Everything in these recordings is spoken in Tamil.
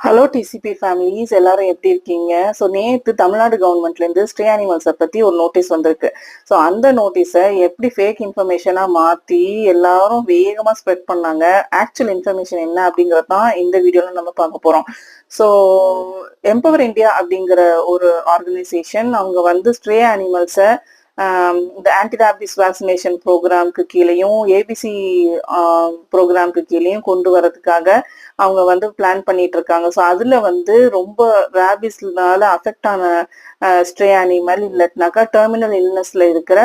ஹலோ டிசிபி ஃபேமிலிஸ் எல்லாரும் எப்படி இருக்கீங்க? ஸோ நேற்று தமிழ்நாடு கவர்மெண்ட்லேருந்து ஸ்ட்ரே அனிமல்ஸை பற்றி ஒரு நோட்டீஸ் வந்திருக்கு. ஸோ அந்த நோட்டீஸை எப்படி ஃபேக் இன்ஃபர்மேஷனாக மாற்றி எல்லாரும் வேகமாக ஸ்ப்ரெட் பண்ணாங்க, ஆக்சுவல் இன்ஃபர்மேஷன் என்ன அப்படிங்கிறது தான் இந்த வீடியோவில் நம்ம பார்க்க போகிறோம். ஸோ எம்பவர் இந்தியா அப்படிங்கிற ஒரு ஆர்கனைசேஷன் அவங்க வந்து ஸ்ட்ரே அனிமல்ஸை இந்த ஆன்டி ரேபிஸ் வேக்சினேஷன் ப்ரோக்ராம்க்கு கீழேயும் ஏபிசி ப்ரோக்ராம்க்கு கீழேயும் கொண்டு வரதுக்காக அவங்க வந்து பிளான் பண்ணிட்டு இருக்காங்க. ஸோ அதுல வந்து ரொம்ப ரேபிஸ்னால அஃபெக்ட் ஆன ஸ்ட்ரே அனிமல் இல்லட்டினாக்கா டெர்மினல் இல்னஸ்ல இருக்கிற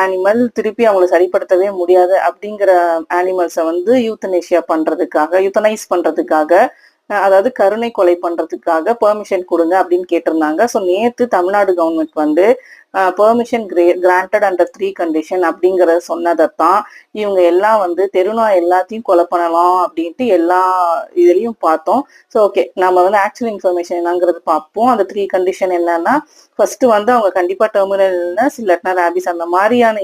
அனிமல் திருப்பி அவங்கள சரிப்படுத்தவே முடியாது அப்படிங்கிற அனிமல்ஸை வந்து யூத்தனைஸ் பண்றதுக்காக அதாவது கருணை கொலை பண்றதுக்காக பெர்மிஷன் கொடுங்க அப்படின்னு கேட்டிருந்தாங்க. ஸோ நேற்று தமிழ்நாடு கவர்மெண்ட் வந்து பெர்மிஷன் கிராண்டட் அண்டர் 3 கண்டிஷன் அப்படிங்கறத சொன்னதைத்தான் இவங்க எல்லாம் வந்து தெருநாய் எல்லாத்தையும் கொலை பண்ணலாம் அப்படின்ட்டு எல்லா இதுலயும் பார்த்தோம். ஸோ ஓகே, நம்ம வந்து ஆக்சுவல் இன்ஃபர்மேஷன் என்னங்கிறது பார்ப்போம். அந்த 3 கண்டிஷன் என்னன்னா, ஃபர்ஸ்ட் வந்து அவங்க கண்டிப்பா டெர்மினல் இல்னஸ் இல்லட்டினா ரேபிஸ் அந்த மாதிரியான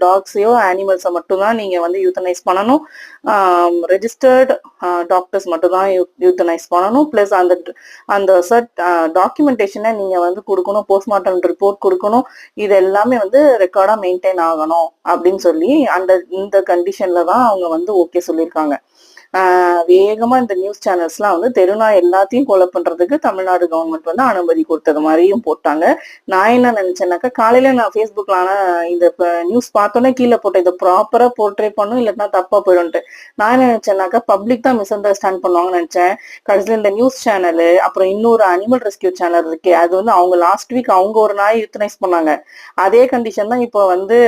டாக்ஸையோ அனிமல்ஸை மட்டும்தான் நீங்க வந்து யூத்தனைஸ் பண்ணணும். ரெஜிஸ்டர்ட் டாக்டர்ஸ் மட்டும் தான் யூத்தனைஸ் பண்ணணும். பிளஸ் அந்த டாக்குமெண்டேஷனை நீங்க வந்து கொடுக்கணும், போஸ்ட்மார்ட்டம் ரிப்போர்ட் கொடுக்கணும். இது எல்லாமே வந்து ரெக்கார்டா மெயின்டைன் ஆகணும் அப்படின்னு சொல்லி இந்த கண்டிஷன்ல தான் அவங்க வந்து ஓகே சொல்லியிருக்காங்க. வேகமா இந்த நியூஸ் சேனல்ஸ்லாம் வந்து தெருநாய் எல்லாத்தையும் கொலை பண்றதுக்கு தமிழ்நாடு கவர்மெண்ட் வந்து அனுமதி கொடுத்தது மாதிரியும் போட்டாங்க. நான் என்ன நினைச்சேன்னாக்கா, காலையில நான் ஃபேஸ்புக்ல இந்த நியூஸ் பார்த்தோன்னே கீழே போட்டேன், இதை ப்ராப்பரா போர்ட்ரே பண்ணும் இல்லைன்னா தப்பா போயிடும்ட்டு. நான் என்ன நினைச்சேன்னாக்கா, பப்ளிக் தான் மிஸ் அண்டர்ஸ்டாண்ட் பண்ணுவாங்கன்னு நினைச்சேன். கடைசியில் இந்த நியூஸ் சேனலு அப்புறம் இன்னொரு அனிமல் ரெஸ்கியூ சேனல் இருக்கு, அது வந்து அவங்க லாஸ்ட் வீக் அவங்க ஒரு நாய் யூத்தனைஸ் பண்ணாங்க. அதே கண்டிஷன் தான் இப்போ வந்து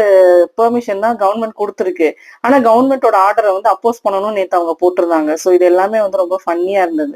பெர்மிஷன் தான் கவர்மெண்ட் கொடுத்துருக்கு. ஆனா கவர்மெண்டோட ஆர்டரை வந்து அப்போஸ் பண்ணணும்னு நேற்று அவங்க போட்டிருந்தாங்க. ஸோ இது எல்லாமே வந்து ரொம்ப ஃபன்னியா இருந்தது.